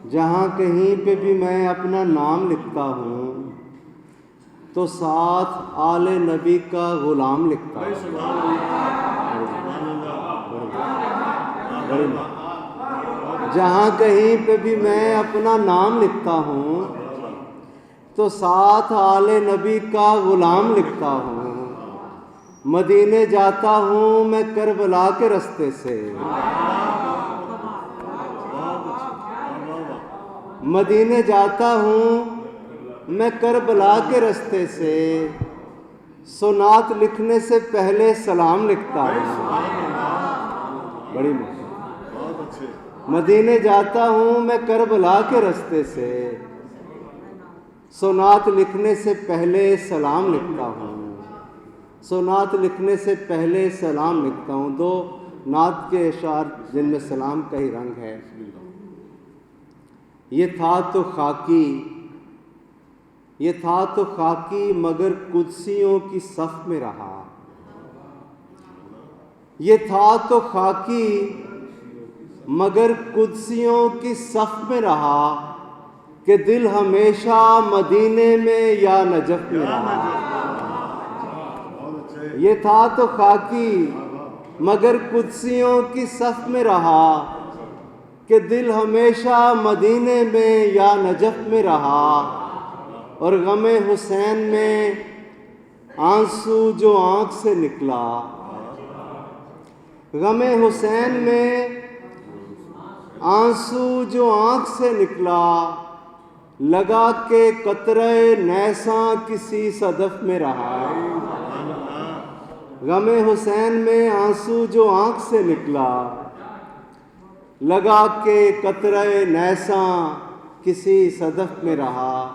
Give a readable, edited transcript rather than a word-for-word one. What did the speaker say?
جہاں کہیں پہ بھی میں اپنا نام لکھتا ہوں تو ساتھ آل نبی کا غلام لکھتا ہوں۔ جہاں کہیں پہ بھی میں اپنا نام لکھتا ہوں تو ساتھ آل نبی کا غلام لکھتا ہوں۔ مدینے جاتا ہوں میں کربلا کے رستے سے، مدینے جاتا ہوں میں کربلا کے رستے سے، سنات لکھنے سے پہلے سلام لکھتا ہوں۔ بڑی مدینے جاتا ہوں میں کربلا کے رستے سے، سنات لکھنے سے پہلے سلام لکھتا ہوں۔ سنات لکھنے سے پہلے سلام لکھتا ہوں۔ دو نعت کے اشعار جن میں سلام کا ہی رنگ ہے۔ یہ تھا تو خاکی مگر قدسیوں کی صف میں رہا۔ یہ تھا تو خاکی مگر قدسیوں کی صف میں رہا، کہ دل ہمیشہ مدینے میں یا نجف میں رہا۔ یہ تھا تو خاکی مگر قدسیوں کی صف میں رہا، کہ دل ہمیشہ مدینے میں یا نجف میں رہا۔ اور غم حسین میں آنسو جو آنکھ سے نکلا، غم حسین میں آنسو جو آنکھ سے نکلا، لگا کہ قطرہ نیساں کسی صدف میں رہا۔ غم حسین میں آنسو جو آنکھ سے نکلا، لگا کہ قطرہ نیساں کسی صدف میں رہا۔